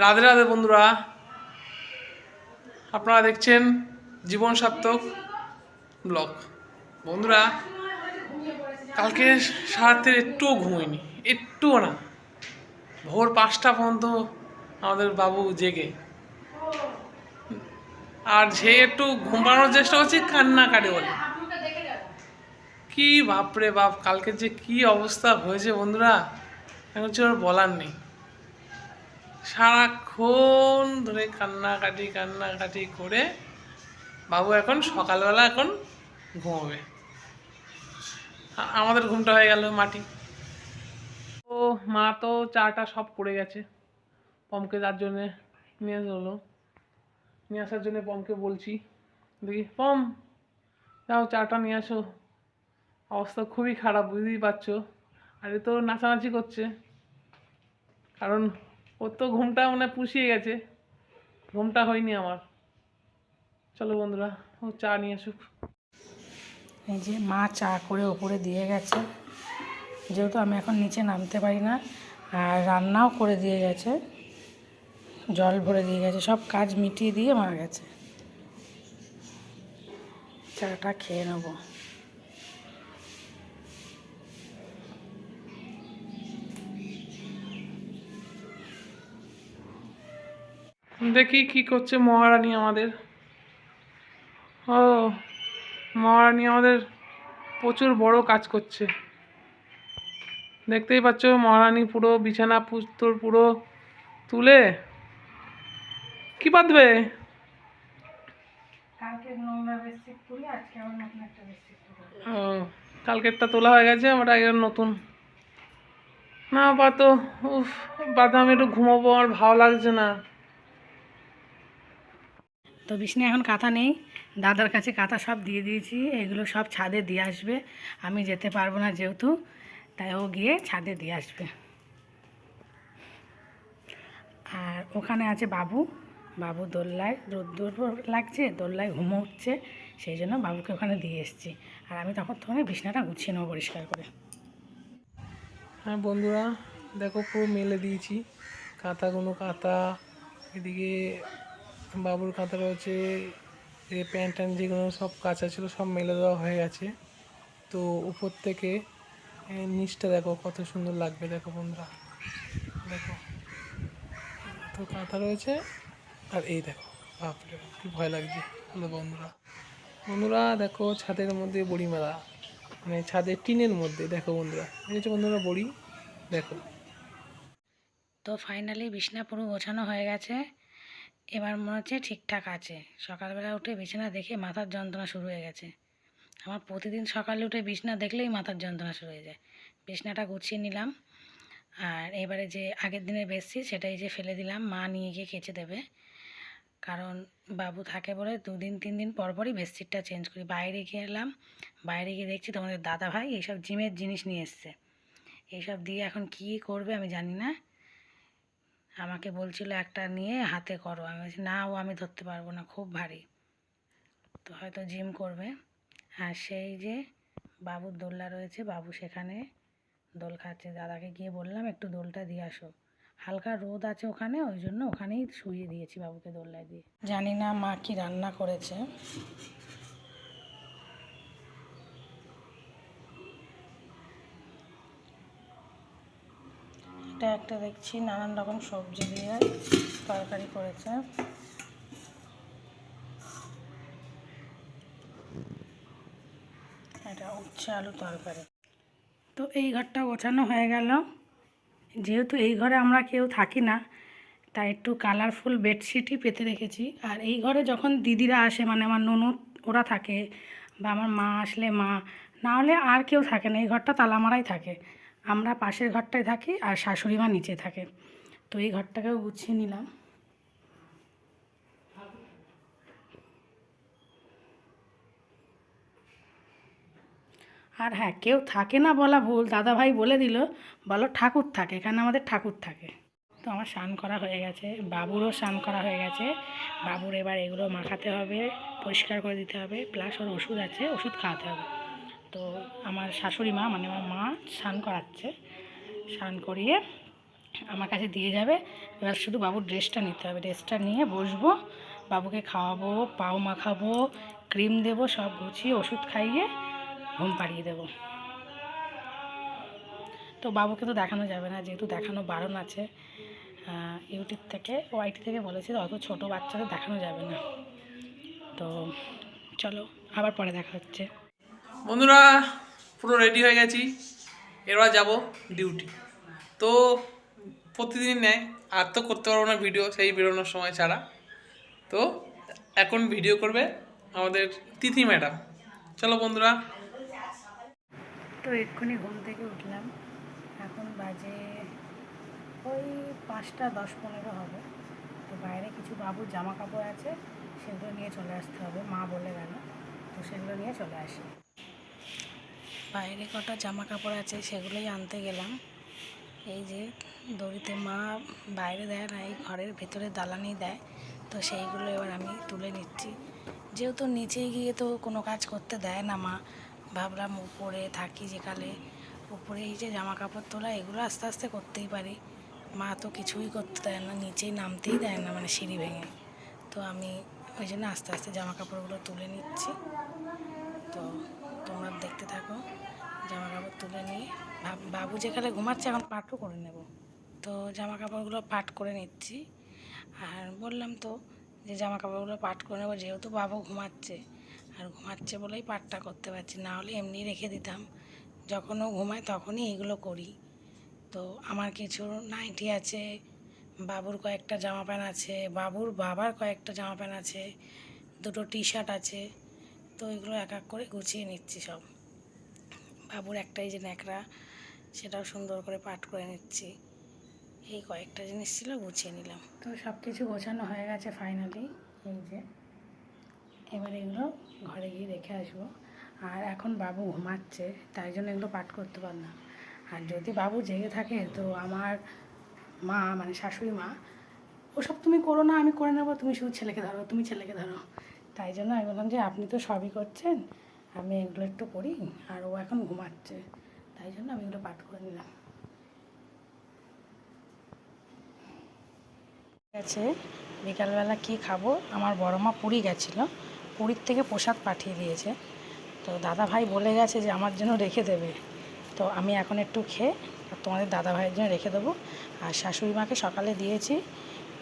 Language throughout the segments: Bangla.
রাধে রাধে বন্ধুরা, আপনারা দেখছেন জীবন সার্থক ব্লগ। বন্ধুরা, কালকে সারাতে একটুও ঘুমোইনি, একটুও না। ভোর 5টা পর্যন্ত আমাদের বাবু জেগে, আর যে একটু ঘুম পাড়ানোর চেষ্টা করছি কান্নাকাটি বলে। কি বাপরে বাপ, কালকে যে কি অবস্থা হয়েছে বন্ধুরা, এখন কিছু আর বলার নেই। সারাক্ষণ ধরে কান্নাকাটি করে বাবু এখন সকালবেলা এখন ঘুমোবে। আমাদের ঘুমটা হয়ে গেল মাটি। তো মা তো চাটা সব করে গেছে, পমকে তার জন্যে নিয়ে আসার জন্য পমকে বলছি, দেখি পম যাও চাটা নিয়ে আসো। অবস্থা খুবই খারাপ, বুঝতেই পারছো। আর এ তো নাচানাচি করছে, কারণ ওর তো ঘুমটা মানে পুষিয়ে গেছে, ঘুমটা হয়নি আমার। চলো বন্ধুরা, ও চা নিয়ে আসুক। এই যে মা চা করে ওপরে দিয়ে গেছে, যেহেতু আমি এখন নিচে নামতে পারি না, আর রান্নাও করে দিয়ে গেছে, জল ভরে দিয়ে গেছে, সব কাজ মিটিয়ে দিয়ে মা গেছে। চাটা খেয়ে নেব। দেখি কি করছে মহারানী আমাদের। ও, মহারানী আমাদের প্রচুর বড় কাজ করছে। দেখতেই পাচ্ছ, মহারানী পুরো বিছানা পুরো তুলে কি পাতবে। ও, কালকেরটা তোলা হয়ে গেছে, ওটা এর নতুন না পাত। উফ, বাদাম একটু ঘুমাবো, আর ভালো লাগছে না। তো বিছানায় এখন কাঁথা নেই, দাদার কাছে কাঁথা সব দিয়ে দিয়েছি, এগুলো সব ছাদে দিয়ে আসবে। আমি যেতে পারবো না যেহেতু, তাই ও গিয়ে ছাদে দিয়ে আসবে। আর ওখানে আছে বাবু, বাবু দোল্লায় রোদ্দুর লাগছে, দোল্লায় ঘুমো উঠছে, সেই জন্য বাবুকে ওখানে দিয়ে এসেছি। আর আমি তখন বিছানাটা গুছিয়ে নেবো পরিষ্কার করে। হ্যাঁ বন্ধুরা, দেখো পুরো মেলে দিয়েছি কাঁথা। এদিকে বাবুর কাঁথা রয়েছে, প্যান্ট ট্যান্ট যেগুলো সব কাঁচা ছিল সব মেলে দেওয়া হয়ে গেছে। তো উপর থেকে নিচটা দেখো কত সুন্দর লাগবে, দেখো বন্ধুরা, দেখো তো কাঁথা রয়েছে। আর এই দেখো, বাপরে বাপ, কি ভয় লাগছে। হলো বন্ধুরা দেখো, ছাদের মধ্যে বড়ি মেলা, মানে ছাদের টিনের মধ্যে, দেখো বন্ধুরা, দেখেছো বন্ধুরা বড়ি, দেখো। তো ফাইনালি বিছানা পুরো গোছানো হয়ে গেছে, এবার মনে হচ্ছে ঠিকঠাক আছে। সকালবেলা উঠে বিছানা দেখে মাথার যন্ত্রণা শুরু হয়ে গেছে। আমার প্রতিদিন সকালে উঠে বিছানা দেখলেই মাথার যন্ত্রণা শুরু হয়ে যায়। বিছানাটা গুছিয়ে নিলাম, আর এবারে যে আগের দিনের বেডশিট সেটাই যে ফেলে দিলাম, মা নিয়ে গিয়ে কেচে দেবে। কারণ বাবু থাকে বলে 2-3 দিন পর পরই বেডশিটটা চেঞ্জ করি। বাইরে গেলাম, বাইরে গিয়ে দেখছি তোমাদের দাদা ভাই এইসব জিমের জিনিস নিয়ে এসছে। এইসব দিয়ে এখন কি করবে আমি জানি না। আমাকে বলছিল একটা নিয়ে হাতে করো, আমি বলছি না, আমি ধরতে পারবো না, খুব ভারী। তো হয়তো জিম করবে। আর সেই যে বাবুর দোলনা রয়েছে, বাবু সেখানে দোল খাচ্ছে। দাদাকে গিয়ে বললাম একটু দোলটা দিয়ে আসো, হালকা রোদ আছে ওখানে, ওই জন্য ওখানেই শুইয়ে দিয়েছি বাবুকে দোলনায় দিয়ে। জানি না মা কি রান্না করেছে। এটা একটা দেখছি নানান রকম সবজি দিয়ে তরকারি করেছে। এটা উচ্ছে আলু তরকারি। তো এই ঘরটা গোছানো হয়ে গেল। যেহেতু এই ঘরে আমরা কেউ থাকি না, তাই একটু কালারফুল বেডশিটই পেতে রেখেছি। আর এই ঘরে যখন দিদিরা আসে, মানে আমার ননদ ওরা থাকে, বা আমার মা আসলে মা, না হলে আর কেউ থাকে না, এই ঘরটা তালা মারাই থাকে। আমরা পাশের ঘরটায় থাকি, আর শাশুড়ি মা নিচে থাকে। তো এই ঘরটাকেও গুছিয়ে নিলাম। আর হ্যাঁ, কেউ থাকে না বলা ভুল, দাদাভাই বলে দিল, বলো ঠাকুর থাকে, এখানে আমাদের ঠাকুর থাকে। তো আমার স্নান করা হয়ে গেছে, বাবুরও স্নান করা হয়ে গেছে। বাবুর এবার এগুলো মাখাতে হবে, পরিষ্কার করে দিতে হবে, প্লাস ওর ওষুধ আছে, ওষুধ খাওয়াতে হবে। তো আমার শাশুড়ি মা, মানে আমার মা স্নান করাচ্ছে, স্নান করিয়ে আমার কাছে দিয়ে যাবে। এবার শুধু বাবুর ড্রেসটা নিতে হবে, ড্রেসটা নিয়ে বসবো, বাবুকে খাওয়াবো, পাও মাখাবো, ক্রিম দেবো, সব গুছিয়ে ওষুধ খাইয়ে ঘুম পাড়িয়ে দেবো। তো বাবুকে তো দেখানো যাবে না, যেহেতু দেখানো বারণ আছে ইউটিউব থেকে, ওআইটি থেকে বলেছে অত ছোটো বাচ্চাদের দেখানো যাবে না। তো চলো আবার পরে দেখা হচ্ছে। বন্ধুরা পুরো রেডি হয়ে গেছি, এবার যাব ডিউটি। তো প্রতিদিন নেয়, আর তো করতে পারবো না ভিডিও সেই বেরোনোর সময় ছাড়া। তো এখন ভিডিও করবে আমাদের তিথি ম্যাডাম। চলো বন্ধুরা। তো এক্ষুনি ঘুম থেকে উঠলাম, এখন বাজে ওই 5টা 10-15 হবে। তো বাইরে কিছু বাবুর জামা কাপড় আছে, সেগুলো নিয়ে চলে আসতে হবে, মা বলে গেল। তো সেগুলো নিয়ে চলে আসি। বাইরে কটা জামা কাপড় আছে, সেগুলোই আনতে গেলাম। এই যে দড়িতে মা বাইরে দেয় না, এই ঘরের ভেতরে দালানেই দেয়। তো সেইগুলো এবার আমি তুলে নিচ্ছি, যেহেতু নিচে গিয়ে তো কোনো কাজ করতে দেয় না মা। ভাবলাম উপরে থাকি যেকালে, উপরে এই যে জামা কাপড় তোলা এগুলো আস্তে আস্তে করতেই পারি, মা তো কিছুই করতে দেয় না, নিচেই নামতেই দেয় না, মানে সিঁড়ি ভেঙে। তো আমি ওই জন্য আস্তে আস্তে জামা কাপড়গুলো তুলে নিচ্ছি। তো তোমরা দেখতে থাকো, জামা কাপড় তুলে নিয়ে বাবু যেখানে ঘুমাচ্ছে এখন পাটও করে নেব। তো জামা কাপড়গুলো পাট করে নিচ্ছি, আর বললাম তো যে জামা কাপড়গুলো পাট করে নেবো, যেহেতু বাবু ঘুমাচ্ছে, আর ঘুমাচ্ছে বলেই পাটটা করতে পারছি, না হলে এমনি রেখে দিতাম, যখনও ঘুমায় তখনই এইগুলো করি। তো আমার কিছু নাইটি আছে, বাবুর কয়েকটা জামা প্যান্ট আছে, বাবুর বাবার কয়েকটা জামা প্যান্ট আছে, দুটো টি শার্ট আছে। তো এগুলো এক এক করে গুছিয়ে নিচ্ছি সব। বাবুর একটাই যে ন্যাকড়া, সেটাও সুন্দর করে পাট করে নিচ্ছি। এই কয়েকটা জিনিস ছিল, গুছিয়ে নিলাম। তো সব কিছু গোছানো হয়ে গেছে ফাইনালি। এই যে এবার এগুলো ঘরে গিয়ে রেখে আসবো। আর এখন বাবু ঘুমাচ্ছে, তাই জন্য এগুলো পাঠ করতে পারলাম। আর যদি বাবু জেগে থাকে তো আমার মা, মানে শাশুড়ি মা, ওসব তুমি করো না, আমি করে নেবো, তুমি শুধু ছেলেকে ধরো, তুমি ছেলেকে ধরো। তাই জন্য আমি বললাম যে আপনি তো সবই করছেন, আমি এগুলো একটু করি, আর ও এখন ঘুমাচ্ছে, তাই জন্য আমি এগুলো পাঠ করে নিলাম। ঠিক আছে, বিকালবেলা কী খাবো, আমার বড় মা পুরী গেছিলো, পুরীর থেকে প্রসাদ পাঠিয়ে দিয়েছে। তো দাদা ভাই বলে গেছে যে আমার জন্য রেখে দেবে। তো আমি এখন একটু খেয়ে তোমাদের দাদা ভাইয়ের জন্য রেখে দেবো। আর শাশুড়ি মাকে সকালে দিয়েছি,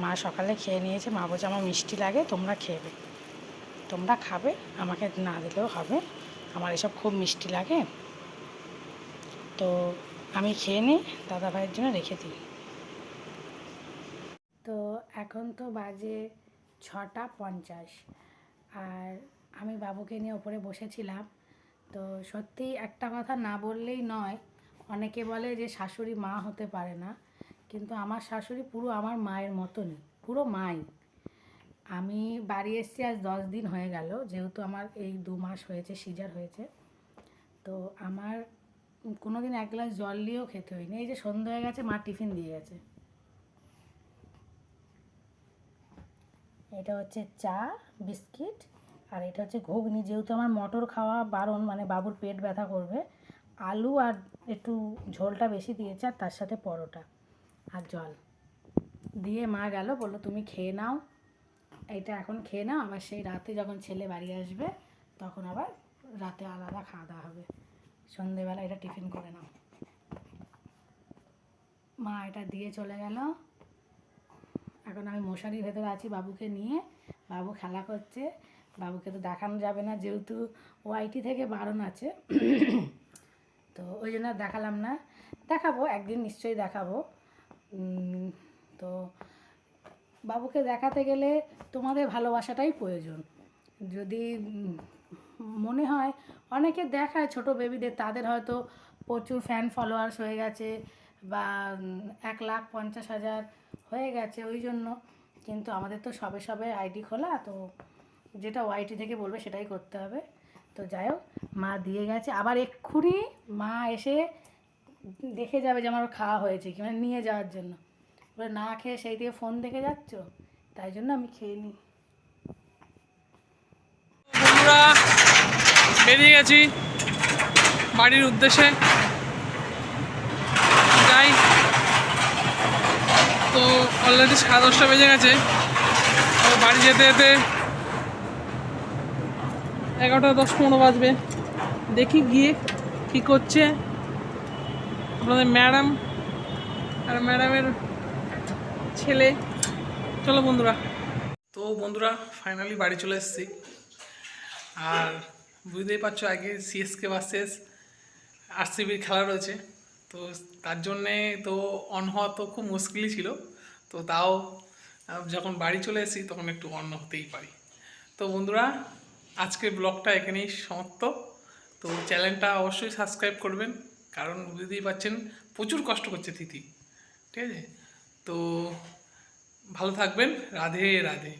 মা সকালে খেয়ে নিয়েছে, মা বলছে আমার মিষ্টি লাগে, তোমরা খেবে, তোমরা খাবে, আমাকে না দিলেও হবে, আমার এসব খুব মিষ্টি লাগে। তো আমি খেয়ে নিই, দাদা ভাইয়ের জন্য রেখে দিই। তো এখন তো বাজে 6টা 50, আর আমি বাবুকে নিয়ে ওপরে বসেছিলাম। তো সত্যি একটা কথা না বললেই নয়, অনেকে বলে যে শাশুড়ি মা হতে পারে না, কিন্তু আমার শাশুড়ি পুরো আমার মায়ের মতনই, পুরো মাই। আমি বাড়ি এসেছি আজ 10 দিন হয়ে গেল, যেহেতু আমার এই 2 মাস হয়েছে, সিজার হয়েছে। তো আমার কোনো দিন 1 গ্লাস জল নিয়েও খেতে হয়নি। এই যে সন্ধ্যা হয়ে গেছে, মা টিফিন দিয়ে গেছে। এটা হচ্ছে চা, বিস্কিট, আর এটা হচ্ছে ঘুগনি, যেহেতু আমার মটর খাওয়া বারণ, মানে বাবুর পেট ব্যথা করবে। আলু আর একটু ঝোলটা বেশি দিয়েছে, আর তার সাথে পরোটা আর জল দিয়ে মা গেল, বললো তুমি খেয়ে নাও, এইটা এখন খেয়ে নাও, আবার সেই রাতে যখন ছেলে বাড়ি আসবে তখন আবার রাতে আলাদা খাওয়া দাওয়া হবে, সন্ধেবেলা এটা টিফিন করে নাও। মা এটা দিয়ে চলে গেল। এখন আমি মশারির ভেতরে আছি বাবুকে নিয়ে, বাবু খেলা করছে, বাবুকে তো দেখানো যাবে না, যেহেতু ওআইটি থেকে বারণ আছে। তো ওই জন্য দেখালাম না, দেখাবো একদিন, নিশ্চয়ই দেখাবো। তো বাবুকে দেখাতে গেলে তোমাদের ভালোবাসাটাই প্রয়োজন। যদি মনে হয়, অনেকে দেখায় ছোট বেবিদের, তাদের হয়তো প্রচুর ফ্যান ফলোয়ার্স হয়ে গেছে, বা 1,50,000 হয়ে গেছে ওই জন্য, কিন্তু আমাদের তো সবে সবে আইডি খোলা, তো যেটা ওআইটি থেকে বলবে সেটাই করতে হবে। তো যাই হোক, মা দিয়ে গেছে, আবার এক্ষুনি মা এসে দেখে যাবে যে আমার খাওয়া হয়েছে কি, মানে নিয়ে যাওয়ার জন্য। এবার না খেয়ে সেই দিয়ে ফোন দেখে যাচ্ছ, তাই জন্য আমি খেয়ে নিই। বন্ধুরা বেরিয়ে গেছি বাড়ির উদ্দেশ্যে, যাই। তো অলরেডি 10:30 বেজে গেছে। তো বাড়ি যেতে যেতে 11:10-15 বাজবে। দেখি গিয়ে কী করছে আপনাদের ম্যাডাম আর ম্যাডামের ছেলে। চলো বন্ধুরা। তো বন্ধুরা ফাইনালি বাড়ি চলে এসেছি। আর বুঝতেই পারছো আগে সিএসকে ভার্সেস আরসিবির খেলা রয়েছে। তো তার জন্যে তো অন হওয়া তো খুব মুশকিলই ছিল। তো তাও যখন বাড়ি চলে এসেছি তখন একটু অন হতেই পারি। তো বন্ধুরা আজকের ব্লগটা এখানেই সমাপ্ত। তো চ্যানেলটা অবশ্যই সাবস্ক্রাইব করবেন, কারণ বুঝতেই পারছেন প্রচুর কষ্ট করছে তিথি। ঠিক আছে, তো ভালো থাকবেন। রাধে রাধে।